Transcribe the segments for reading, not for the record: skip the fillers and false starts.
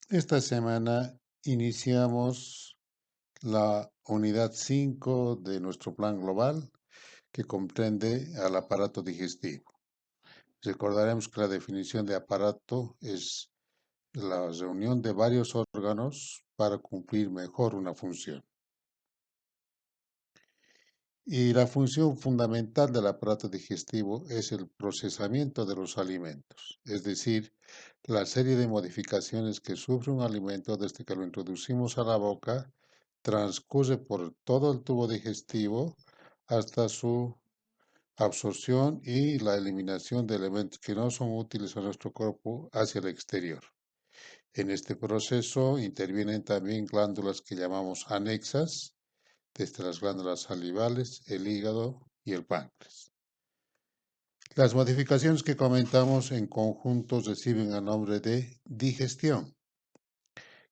Esta semana iniciamos la unidad 5 de nuestro plan global que comprende al aparato digestivo. Recordaremos que la definición de aparato es la reunión de varios órganos para cumplir mejor una función. Y la función fundamental del aparato digestivo es el procesamiento de los alimentos, es decir, la serie de modificaciones que sufre un alimento desde que lo introducimos a la boca, transcurre por todo el tubo digestivo hasta su absorción y la eliminación de elementos que no son útiles a nuestro cuerpo hacia el exterior. En este proceso intervienen también glándulas que llamamos anexas, desde las glándulas salivales, el hígado y el páncreas. Las modificaciones que comentamos en conjunto reciben el nombre de digestión,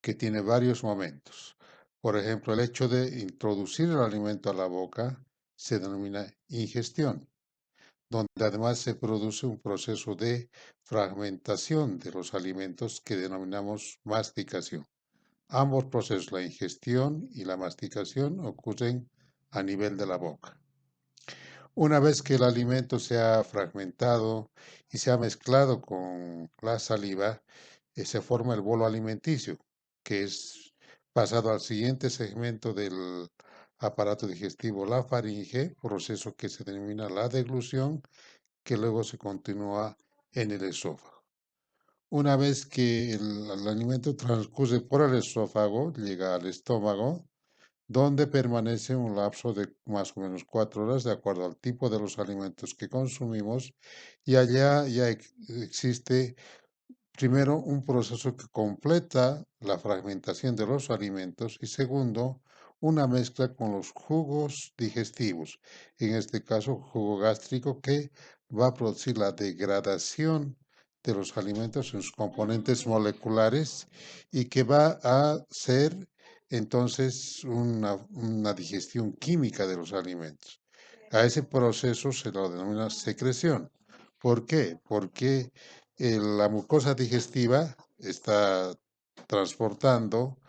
que tiene varios momentos. Por ejemplo, el hecho de introducir el alimento a la boca se denomina ingestión, donde además se produce un proceso de fragmentación de los alimentos que denominamos masticación. Ambos procesos, la ingestión y la masticación, ocurren a nivel de la boca. Una vez que el alimento se ha fragmentado y se ha mezclado con la saliva, se forma el bolo alimenticio, que es pasado al siguiente segmento del aparato digestivo, la faringe, proceso que se denomina la deglución, que luego se continúa en el esófago. Una vez que el alimento transcurre por el esófago, llega al estómago, donde permanece un lapso de más o menos 4 horas de acuerdo al tipo de los alimentos que consumimos, y allá ya existe primero un proceso que completa la fragmentación de los alimentos y segundo una mezcla con los jugos digestivos, en este caso jugo gástrico, que va a producir la degradación de los alimentos en sus componentes moleculares y que va a ser entonces una digestión química de los alimentos. A ese proceso se lo denomina secreción. ¿Por qué? Porque la mucosa digestiva está transportando,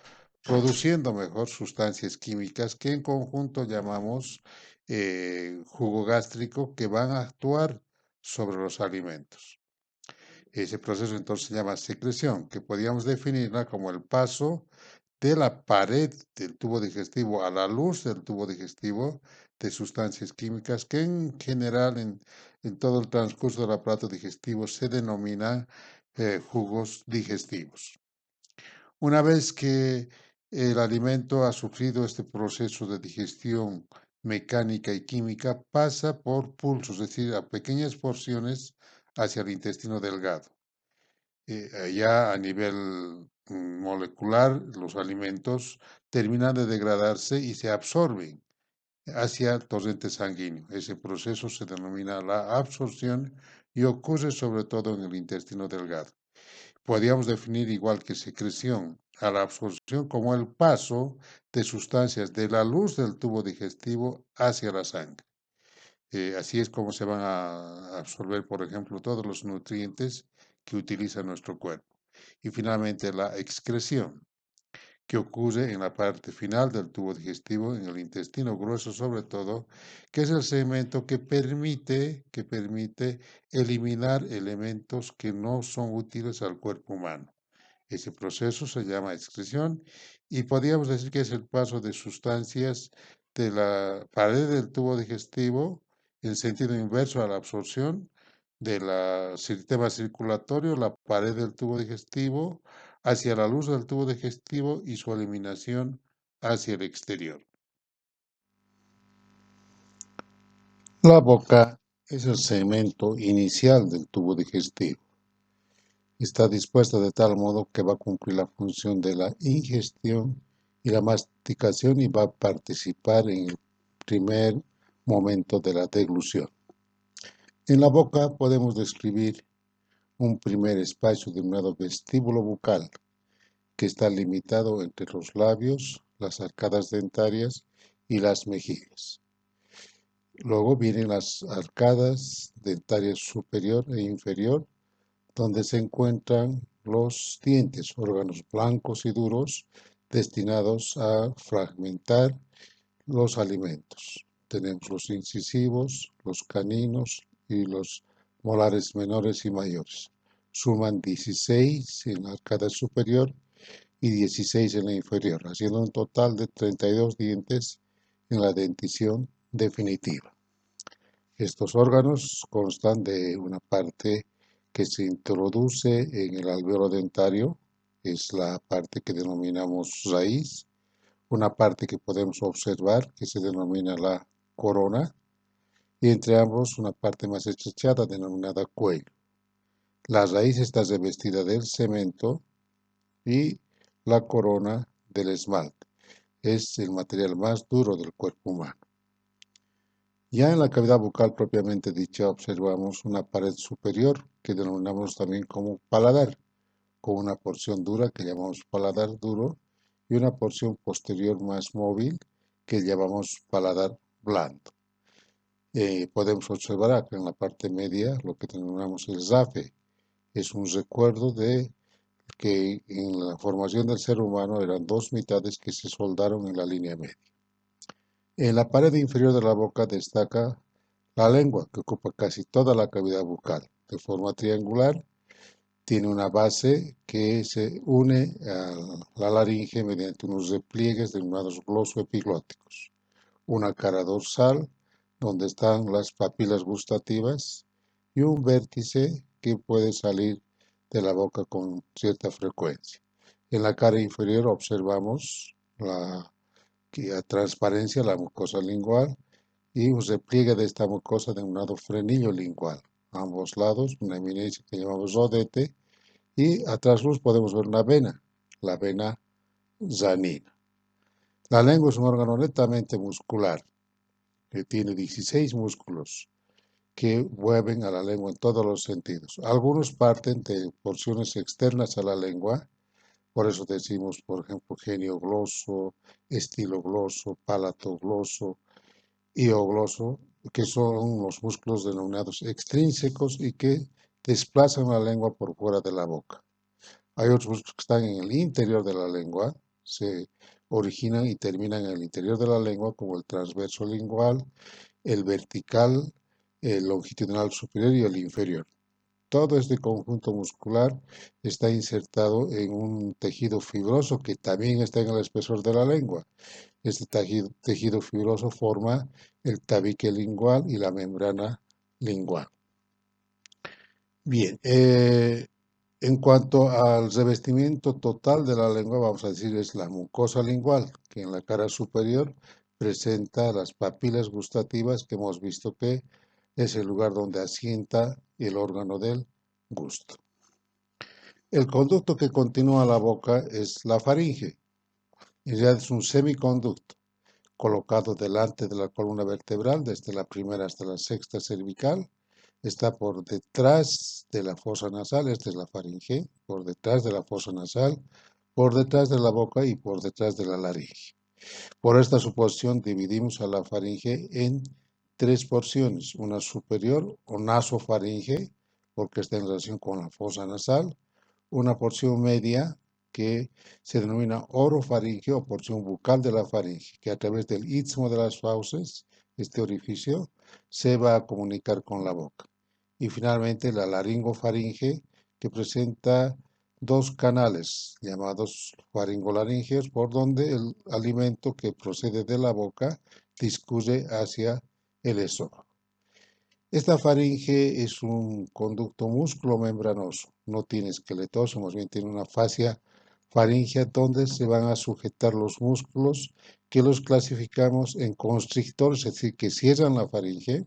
produciendo mejor sustancias químicas que en conjunto llamamos jugo gástrico, que van a actuar sobre los alimentos. Ese proceso entonces se llama secreción, que podríamos definirla como el paso de la pared del tubo digestivo a la luz del tubo digestivo de sustancias químicas que en general en todo el transcurso del aparato digestivo se denominan jugos digestivos. Una vez que el alimento ha sufrido este proceso de digestión mecánica y química, pasa por pulsos, es decir, a pequeñas porciones hacia el intestino delgado. Ya a nivel molecular, los alimentos terminan de degradarse y se absorben hacia el torrente sanguíneo. Ese proceso se denomina la absorción y ocurre sobre todo en el intestino delgado. Podríamos definir igual que secreción a la absorción como el paso de sustancias de la luz del tubo digestivo hacia la sangre. Así es como se van a absorber, por ejemplo, todos los nutrientes que utiliza nuestro cuerpo. Y finalmente la excreción, que ocurre en la parte final del tubo digestivo, en el intestino grueso sobre todo, que es el segmento que permite eliminar elementos que no son útiles al cuerpo humano. Ese proceso se llama excreción y podríamos decir que es el paso de sustancias de la pared del tubo digestivo en sentido inverso a la absorción del sistema circulatorio, la pared del tubo digestivo, hacia la luz del tubo digestivo y su eliminación hacia el exterior. La boca es el segmento inicial del tubo digestivo. Está dispuesta de tal modo que va a cumplir la función de la ingestión y la masticación y va a participar en el primer momento de la deglución. En la boca podemos describir un primer espacio denominado vestíbulo bucal, que está limitado entre los labios, las arcadas dentarias y las mejillas. Luego vienen las arcadas dentarias superior e inferior, donde se encuentran los dientes, órganos blancos y duros destinados a fragmentar los alimentos. Tenemos los incisivos, los caninos y los molares menores y mayores. Suman 16 en la arcada superior y 16 en la inferior, haciendo un total de 32 dientes en la dentición definitiva. Estos órganos constan de una parte que se introduce en el alveolo dentario, es la parte que denominamos raíz, una parte que podemos observar que se denomina la corona, y entre ambos una parte más estrechada denominada cuello. La raíz está revestida del cemento y la corona del esmalte. Es el material más duro del cuerpo humano. Ya en la cavidad bucal propiamente dicha observamos una pared superior que denominamos también como paladar, con una porción dura que llamamos paladar duro y una porción posterior más móvil que llamamos paladar blando. Podemos observar acá en la parte media lo que denominamos el zafe. Es un recuerdo de que en la formación del ser humano eran dos mitades que se soldaron en la línea media. En la pared inferior de la boca destaca la lengua, que ocupa casi toda la cavidad bucal. De forma triangular, tiene una base que se une a la laringe mediante unos repliegues denominados glosoepiglóticos. Una cara dorsal, donde están las papilas gustativas, y un vértice que puede salir de la boca con cierta frecuencia. En la cara inferior observamos la transparencia, la mucosa lingual, y un repliegue de esta mucosa denominado frenillo lingual. A ambos lados, una eminencia que llamamos rodete, y atrás podemos ver una vena, la vena ranina. La lengua es un órgano netamente muscular, que tiene 16 músculos que mueven a la lengua en todos los sentidos. Algunos parten de porciones externas a la lengua, por eso decimos, por ejemplo, genio gloso, estilo gloso, palato gloso, iogloso, que son los músculos denominados extrínsecos y que desplazan la lengua por fuera de la boca. Hay otros músculos que están en el interior de la lengua, se originan y terminan en el interior de la lengua, como el transverso lingual, el vertical, el longitudinal superior y el inferior. Todo este conjunto muscular está insertado en un tejido fibroso que también está en el espesor de la lengua. Este tejido fibroso forma el tabique lingual y la membrana lingual. Bien, en cuanto al revestimiento total de la lengua, vamos a decir, es la mucosa lingual, que en la cara superior presenta las papilas gustativas, que hemos visto que es el lugar donde asienta el órgano del gusto. El conducto que continúa la boca es la faringe. En realidad es un semiconducto colocado delante de la columna vertebral, desde la primera hasta la sexta cervical. Está por detrás de la fosa nasal, esta es la faringe, por detrás de la fosa nasal, por detrás de la boca y por detrás de la laringe. Por esta suposición dividimos a la faringe en tres porciones, una superior o nasofaringe, porque está en relación con la fosa nasal, una porción media que se denomina orofaringe o porción bucal de la faringe, que a través del istmo de las fauces, este orificio, se va a comunicar con la boca. Y finalmente la laringofaringe, que presenta dos canales llamados faringolaringeos, por donde el alimento que procede de la boca discurre hacia el esófago. Esta faringe es un conducto músculo-membranoso, no tiene esqueletoso, más bien tiene una fascia faríngea donde se van a sujetar los músculos que los clasificamos en constrictores, es decir, que cierran la faringe,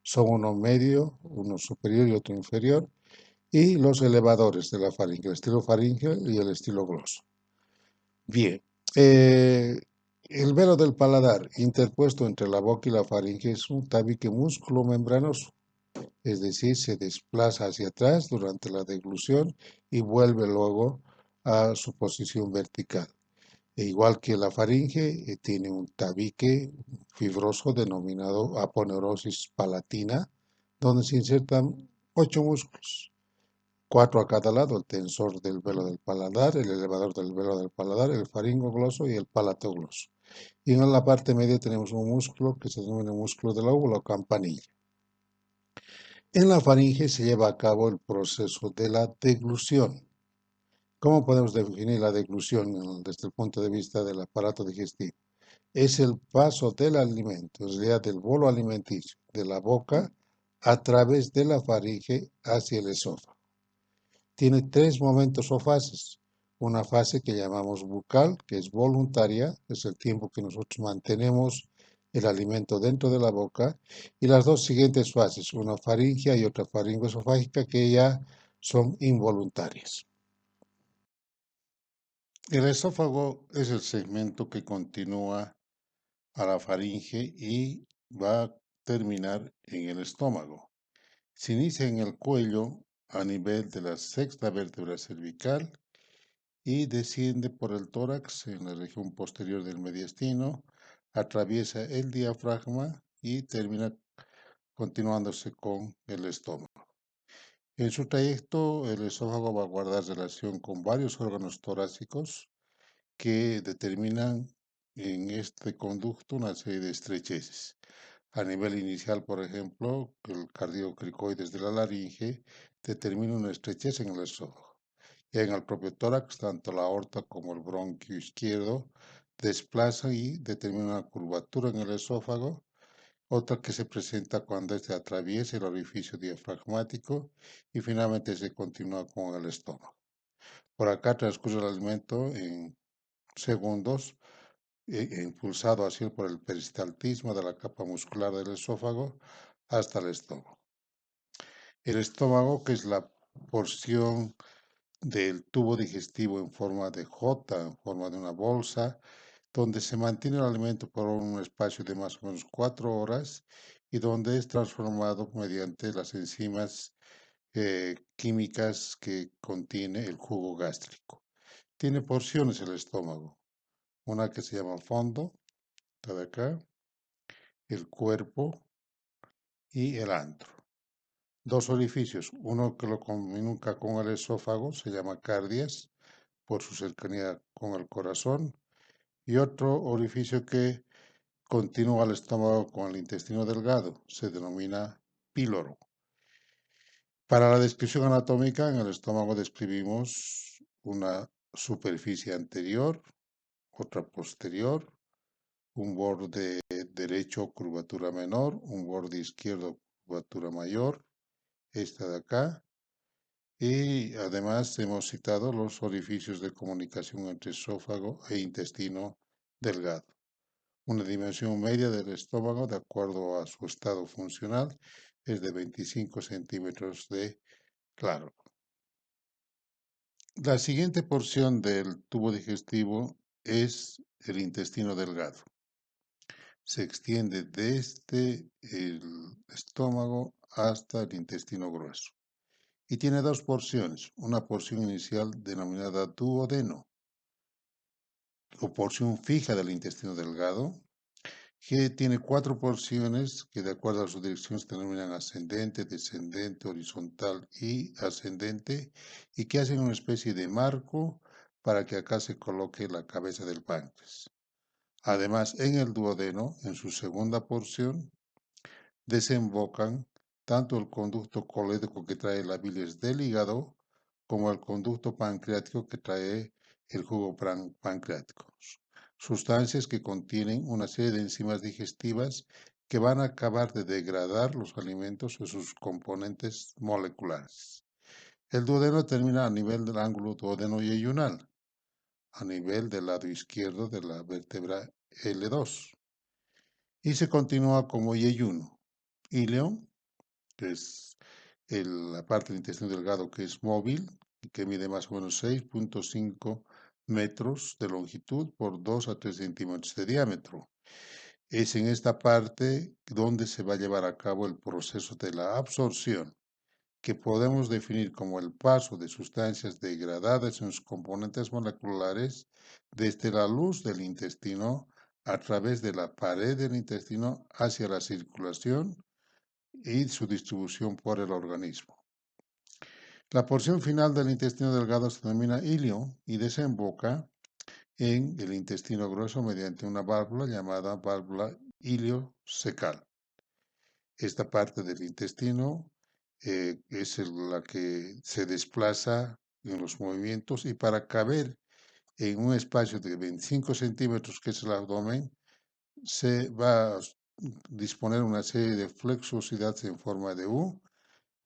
son uno medio, uno superior y otro inferior, y los elevadores de la faringe, el estilo faríngeo y el estilo gloso. Bien, el velo del paladar interpuesto entre la boca y la faringe es un tabique músculo-membranoso, es decir, se desplaza hacia atrás durante la deglución y vuelve luego a su posición vertical. E igual que la faringe, tiene un tabique fibroso denominado aponeurosis palatina, donde se insertan 8 músculos. 4 a cada lado, el tensor del velo del paladar, el elevador del velo del paladar, el faringogloso y el palatogloso. Y en la parte media tenemos un músculo que se denomina músculo de la óvulo o campanilla. En la faringe se lleva a cabo el proceso de la deglución. ¿Cómo podemos definir la deglución desde el punto de vista del aparato digestivo? Es el paso del alimento, es realidad del bolo alimenticio, de la boca a través de la faringe hacia el esófago. Tiene tres momentos o fases. Una fase que llamamos bucal, que es voluntaria, es el tiempo que nosotros mantenemos el alimento dentro de la boca, y las dos siguientes fases, una faringia y otra faringoesofágica, que ya son involuntarias. El esófago es el segmento que continúa a la faringe y va a terminar en el estómago. Se inicia en el cuello a nivel de la sexta vértebra cervical y desciende por el tórax en la región posterior del mediastino, atraviesa el diafragma y termina continuándose con el estómago. En su trayecto, el esófago va a guardar relación con varios órganos torácicos que determinan en este conducto una serie de estrecheces. A nivel inicial, por ejemplo, el cardiocricoides de la laringe determina una estrechez en el esófago. Y en el propio tórax, tanto la aorta como el bronquio izquierdo desplazan y determinan una curvatura en el esófago, otra que se presenta cuando este atraviesa el orificio diafragmático y finalmente se continúa con el estómago. Por acá transcurre el alimento en segundos, impulsado así por el peristaltismo de la capa muscular del esófago hasta el estómago. El estómago, que es la porción del tubo digestivo en forma de J, en forma de una bolsa, donde se mantiene el alimento por un espacio de más o menos 4 horas y donde es transformado mediante las enzimas químicas que contiene el jugo gástrico. Tiene porciones el estómago, una que se llama fondo, está de acá, el cuerpo y el antro. Dos orificios, uno que lo comunica con el esófago, se llama cardias, por su cercanía con el corazón, y otro orificio que continúa al estómago con el intestino delgado, se denomina píloro. Para la descripción anatómica, en el estómago describimos una superficie anterior, otra posterior, un borde derecho curvatura menor, un borde izquierdo curvatura mayor, esta de acá, y además hemos citado los orificios de comunicación entre esófago e intestino delgado. Una dimensión media del estómago, de acuerdo a su estado funcional, es de 25 centímetros de largo. La siguiente porción del tubo digestivo es el intestino delgado. Se extiende desde el estómago hasta el intestino grueso. Y tiene dos porciones, una porción inicial denominada duodeno, o porción fija del intestino delgado, que tiene cuatro porciones que de acuerdo a su dirección se denominan ascendente, descendente, horizontal y ascendente, y que hacen una especie de marco para que acá se coloque la cabeza del páncreas. Además, en el duodeno, en su segunda porción, desembocan tanto el conducto colédoco que trae la bilis del hígado como el conducto pancreático que trae el jugo pancreático. Sustancias que contienen una serie de enzimas digestivas que van a acabar de degradar los alimentos o sus componentes moleculares. El duodeno termina a nivel del ángulo duodeno-yeyunal, a nivel del lado izquierdo de la vértebra L2, y se continúa como yeyuno. Ileón, que es la parte del intestino delgado que es móvil y que mide más o menos 6.5 metros de longitud por 2 a 3 centímetros de diámetro. Es en esta parte donde se va a llevar a cabo el proceso de la absorción, que podemos definir como el paso de sustancias degradadas en sus componentes moleculares desde la luz del intestino a través de la pared del intestino hacia la circulación y su distribución por el organismo. La porción final del intestino delgado se denomina ilio y desemboca en el intestino grueso mediante una válvula llamada válvula iliocecal. Esta parte del intestino es la que se desplaza en los movimientos y para caber en un espacio de 25 centímetros, que es el abdomen, se va a disponer una serie de flexosidades en forma de U,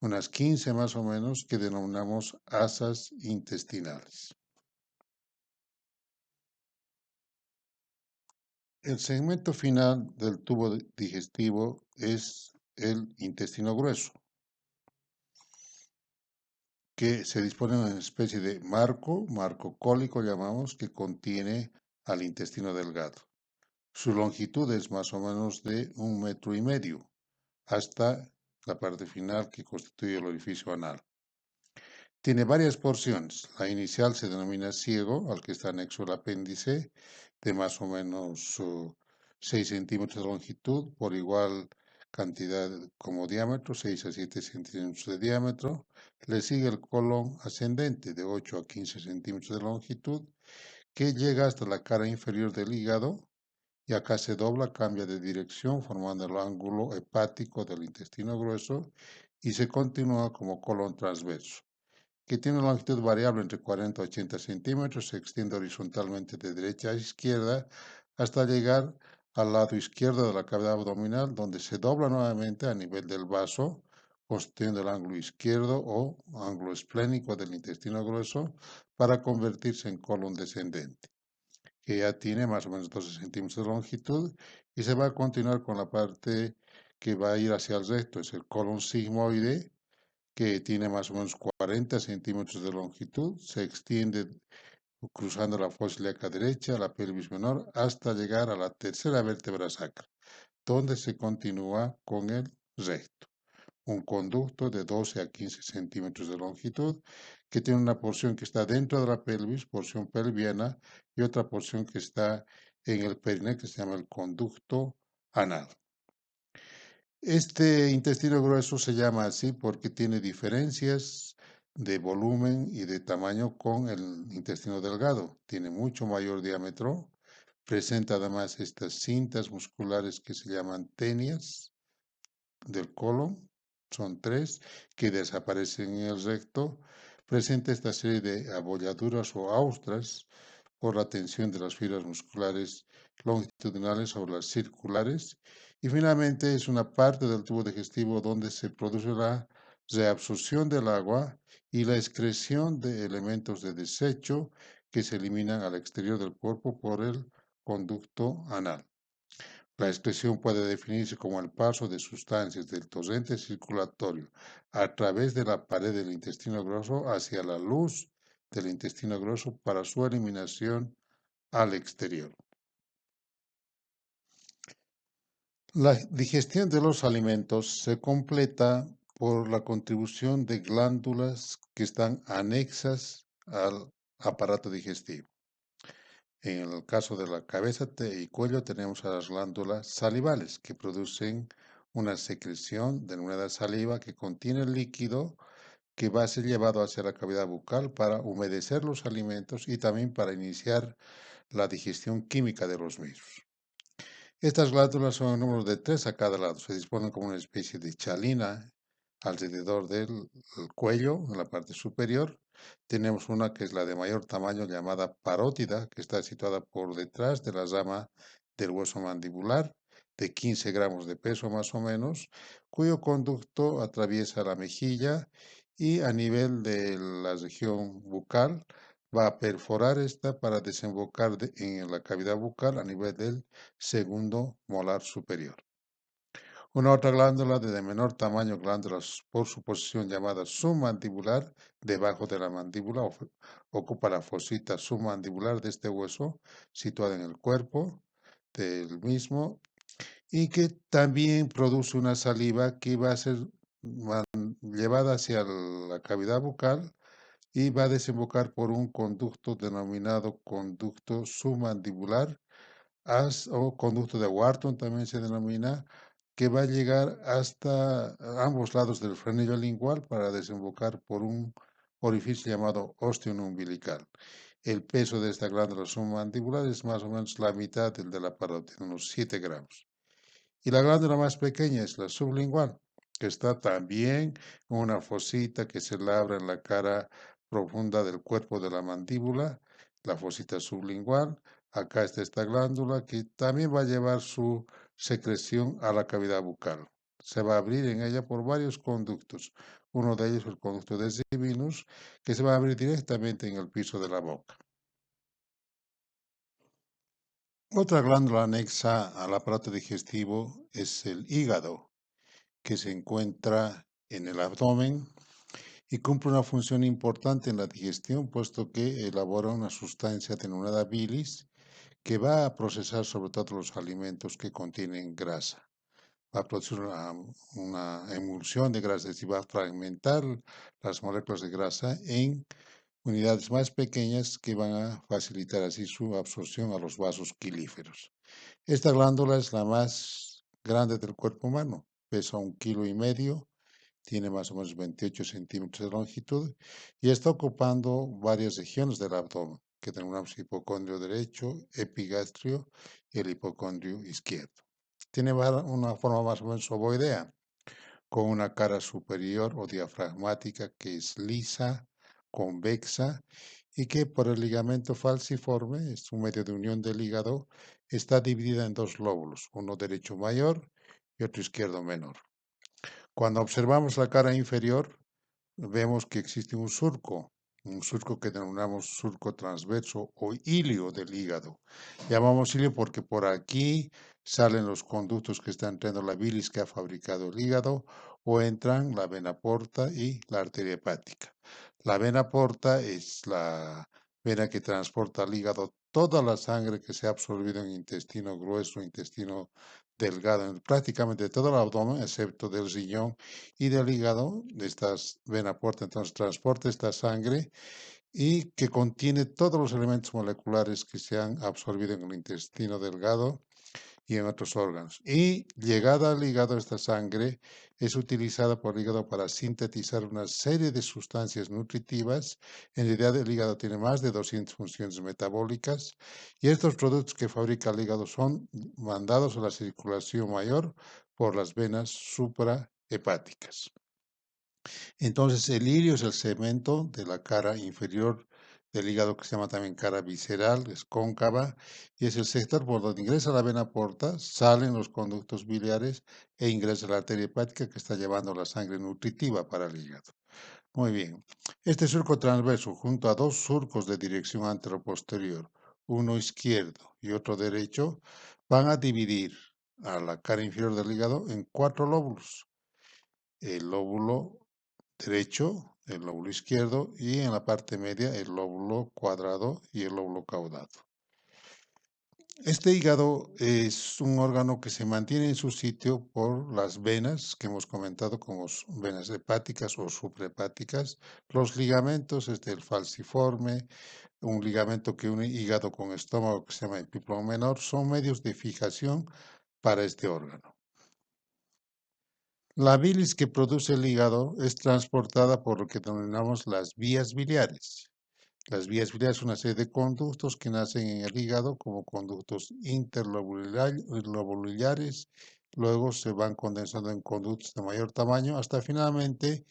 unas 15 más o menos, que denominamos asas intestinales. El segmento final del tubo digestivo es el intestino grueso, que se dispone de una especie de marco cólico llamamos, que contiene al intestino delgado. Su longitud es más o menos de 1,5 metros hasta la parte final que constituye el orificio anal. Tiene varias porciones. La inicial se denomina ciego, al que está anexo el apéndice, de más o menos 6 centímetros de longitud, por igual cantidad como diámetro, 6 a 7 centímetros de diámetro. Le sigue el colon ascendente, de 8 a 15 centímetros de longitud, que llega hasta la cara inferior del hígado, y acá se dobla, cambia de dirección, formando el ángulo hepático del intestino grueso, y se continúa como colon transverso, que tiene una longitud variable entre 40 y 80 centímetros, se extiende horizontalmente de derecha a izquierda hasta llegar al lado izquierdo de la cavidad abdominal, donde se dobla nuevamente a nivel del vaso, constituyendo el ángulo izquierdo o ángulo esplénico del intestino grueso, para convertirse en colon descendente, que ya tiene más o menos 12 centímetros de longitud, y se va a continuar con la parte que va a ir hacia el recto, es el colon sigmoide, que tiene más o menos 40 centímetros de longitud, se extiende cruzando la fosa ilíaca derecha, la pelvis menor, hasta llegar a la tercera vértebra sacra, donde se continúa con el recto, un conducto de 12 a 15 centímetros de longitud, que tiene una porción que está dentro de la pelvis, porción pelviana, y otra porción que está en el perineo, que se llama el conducto anal. Este intestino grueso se llama así porque tiene diferencias de volumen y de tamaño con el intestino delgado. Tiene mucho mayor diámetro, presenta además estas cintas musculares que se llaman tenias del colon, son tres, que desaparecen en el recto. Presenta esta serie de abolladuras o austras por la tensión de las fibras musculares longitudinales sobre las circulares. Y finalmente es una parte del tubo digestivo donde se produce la reabsorción del agua y la excreción de elementos de desecho que se eliminan al exterior del cuerpo por el conducto anal. La excreción puede definirse como el paso de sustancias del torrente circulatorio a través de la pared del intestino grueso hacia la luz del intestino grueso para su eliminación al exterior. La digestión de los alimentos se completa por la contribución de glándulas que están anexas al aparato digestivo. En el caso de la cabeza y cuello tenemos a las glándulas salivales, que producen una secreción denominada saliva que contiene el líquido que va a ser llevado hacia la cavidad bucal para humedecer los alimentos y también para iniciar la digestión química de los mismos. Estas glándulas son en número de tres a cada lado. Se disponen como una especie de chalina alrededor del cuello, en la parte superior. Tenemos una que es la de mayor tamaño, llamada parótida, que está situada por detrás de la rama del hueso mandibular, de 15 gramos de peso más o menos, cuyo conducto atraviesa la mejilla y a nivel de la región bucal va a perforar esta para desembocar en la cavidad bucal a nivel del segundo molar superior. Una otra glándula de menor tamaño, glándulas por su posición llamada submandibular, debajo de la mandíbula, ocupa la fosita submandibular de este hueso, situada en el cuerpo del mismo, y que también produce una saliva que va a ser llevada hacia la cavidad bucal y va a desembocar por un conducto denominado conducto submandibular o conducto de Wharton también se denomina, que va a llegar hasta ambos lados del frenillo lingual para desembocar por un orificio llamado ostium umbilical. El peso de esta glándula submandibular es más o menos la mitad del de la parótida, unos 7 gramos. Y la glándula más pequeña es la sublingual, que está también en una fosita que se labra en la cara profunda del cuerpo de la mandíbula, la fosita sublingual. Acá está esta glándula que también va a llevar su secreción a la cavidad bucal. Se va a abrir en ella por varios conductos. Uno de ellos, el conducto de Zevinus, que se va a abrir directamente en el piso de la boca. Otra glándula anexa al aparato digestivo es el hígado, que se encuentra en el abdomen y cumple una función importante en la digestión, puesto que elabora una sustancia denominada bilis que va a procesar sobre todo los alimentos que contienen grasa. Va a producir una emulsión de grasa, es decir, va a fragmentar las moléculas de grasa en unidades más pequeñas que van a facilitar así su absorción a los vasos quilíferos. Esta glándula es la más grande del cuerpo humano, pesa 1,5 kilos, tiene más o menos 28 centímetros de longitud y está ocupando varias regiones del abdomen, que denominamos hipocondrio derecho, epigastrio y el hipocondrio izquierdo. Tiene una forma más o menos ovoidea, con una cara superior o diafragmática que es lisa, convexa y que por el ligamento falciforme, es un medio de unión del hígado, está dividida en dos lóbulos, uno derecho mayor y otro izquierdo menor. Cuando observamos la cara inferior, vemos que existe un surco que denominamos surco transverso o ilio del hígado. Llamamos ilio porque por aquí salen los conductos que están entrando la bilis que ha fabricado el hígado o entran la vena porta y la arteria hepática. La vena porta es la vena que transporta al hígado toda la sangre que se ha absorbido en intestino grueso, intestino delgado, en prácticamente todo el abdomen, excepto del riñón y del hígado. Estas vena porta entonces transporta esta sangre y que contiene todos los elementos moleculares que se han absorbido en el intestino delgado y en otros órganos. Y llegada al hígado, esta sangre es utilizada por el hígado para sintetizar una serie de sustancias nutritivas. En realidad, el hígado tiene más de 200 funciones metabólicas y estos productos que fabrica el hígado son mandados a la circulación mayor por las venas suprahepáticas. Entonces, el ilirio es el segmento de la cara inferior del hígado que se llama también cara visceral, es cóncava, y es el sector por donde ingresa la vena porta, salen los conductos biliares e ingresa la arteria hepática que está llevando la sangre nutritiva para el hígado. Muy bien. Este surco transverso, junto a dos surcos de dirección anteroposterior, uno izquierdo y otro derecho, van a dividir a la cara inferior del hígado en 4 lóbulos. El lóbulo derecho, el lóbulo izquierdo y en la parte media el lóbulo cuadrado y el lóbulo caudado. Este hígado es un órgano que se mantiene en su sitio por las venas que hemos comentado como venas hepáticas o suprahepáticas, los ligamentos, el falciforme, un ligamento que une hígado con estómago que se llama epiplón menor, son medios de fijación para este órgano. La bilis que produce el hígado es transportada por lo que denominamos las vías biliares. Las vías biliares son una serie de conductos que nacen en el hígado como conductos interlobulares, luego se van condensando en conductos de mayor tamaño hasta finalmente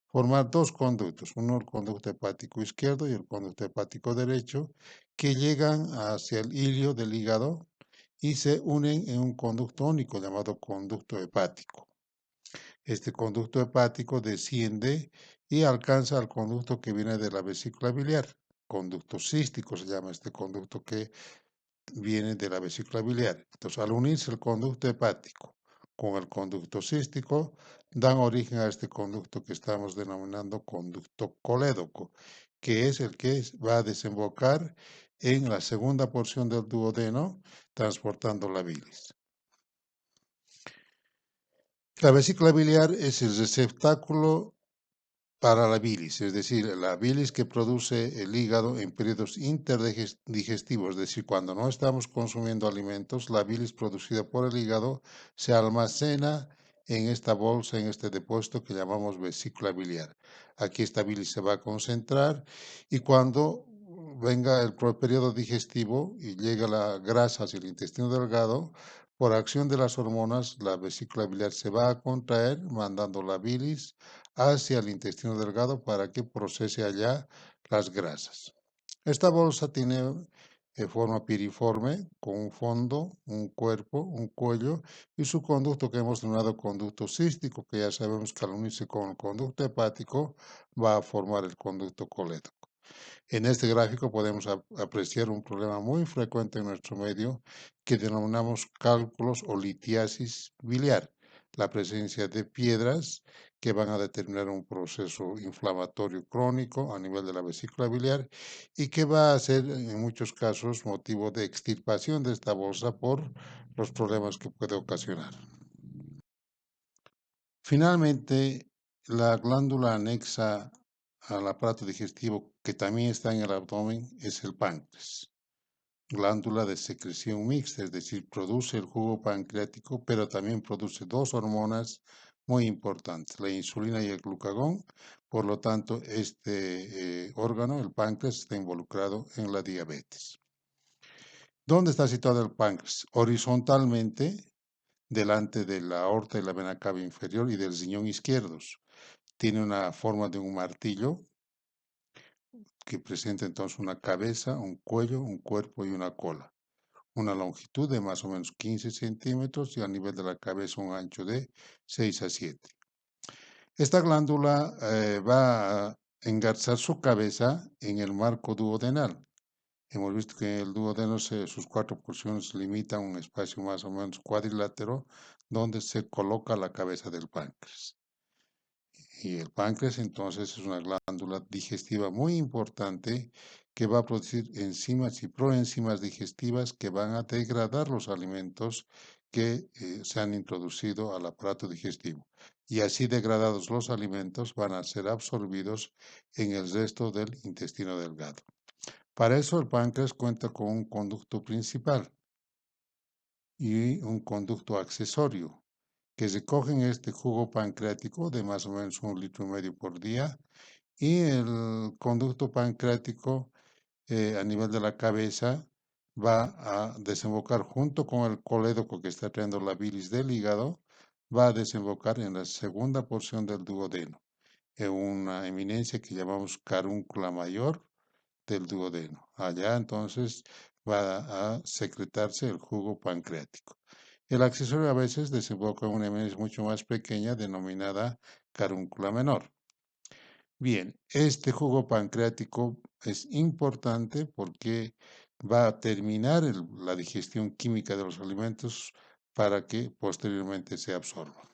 formar dos conductos, uno el conducto hepático izquierdo y el conducto hepático derecho, que llegan hacia el ilio del hígado y se unen en un conducto único llamado conducto hepático. Este conducto hepático desciende y alcanza al conducto que viene de la vesícula biliar. Conducto cístico se llama este conducto que viene de la vesícula biliar. Entonces, al unirse el conducto hepático con el conducto cístico, dan origen a este conducto que estamos denominando conducto colédoco, que es el que va a desembocar en la segunda porción del duodeno, transportando la bilis. La vesícula biliar es el receptáculo para la bilis, es decir, la bilis que produce el hígado en periodos interdigestivos, es decir, cuando no estamos consumiendo alimentos, la bilis producida por el hígado se almacena en esta bolsa, en este depósito que llamamos vesícula biliar. Aquí esta bilis se va a concentrar y cuando venga el periodo digestivo y llega la grasa hacia el intestino delgado, por acción de las hormonas, la vesícula biliar se va a contraer, mandando la bilis hacia el intestino delgado para que procese allá las grasas. Esta bolsa tiene forma piriforme, con un fondo, un cuerpo, un cuello y su conducto que hemos denominado conducto cístico, que ya sabemos que al unirse con el conducto hepático va a formar el conducto colédoco. En este gráfico podemos apreciar un problema muy frecuente en nuestro medio que denominamos cálculos o litiasis biliar, la presencia de piedras que van a determinar un proceso inflamatorio crónico a nivel de la vesícula biliar y que va a ser en muchos casos motivo de extirpación de esta bolsa por los problemas que puede ocasionar. Finalmente, la glándula anexa al aparato digestivo que también está en el abdomen es el páncreas, glándula de secreción mixta, es decir, produce el jugo pancreático, pero también produce dos hormonas muy importantes, la insulina y el glucagón. Por lo tanto, este órgano, el páncreas, está involucrado en la diabetes. ¿Dónde está situado el páncreas? Horizontalmente, delante de la aorta y la vena cava inferior y del riñón izquierdo. Tiene una forma de un martillo que presenta entonces una cabeza, un cuello, un cuerpo y una cola. Una longitud de más o menos 15 centímetros y a nivel de la cabeza un ancho de 6 a 7. Esta glándula va a engarzar su cabeza en el marco duodenal. Hemos visto que el duodeno, sus cuatro porciones limitan un espacio más o menos cuadrilátero donde se coloca la cabeza del páncreas. Y el páncreas entonces es una glándula digestiva muy importante que va a producir enzimas y proenzimas digestivas que van a degradar los alimentos que se han introducido al aparato digestivo. Y así degradados los alimentos van a ser absorbidos en el resto del intestino delgado. Para eso el páncreas cuenta con un conducto principal y un conducto accesorio que recogen este jugo pancreático de más o menos 1,5 litros por día y el conducto pancreático a nivel de la cabeza va a desembocar junto con el colédoco que está trayendo la bilis del hígado, va a desembocar en la segunda porción del duodeno, en una eminencia que llamamos carúncula mayor del duodeno. Allá entonces va a secretarse el jugo pancreático. El accesorio a veces desemboca en una eminencia mucho más pequeña denominada carúncula menor. Bien, este jugo pancreático es importante porque va a terminar la digestión química de los alimentos para que posteriormente se absorban.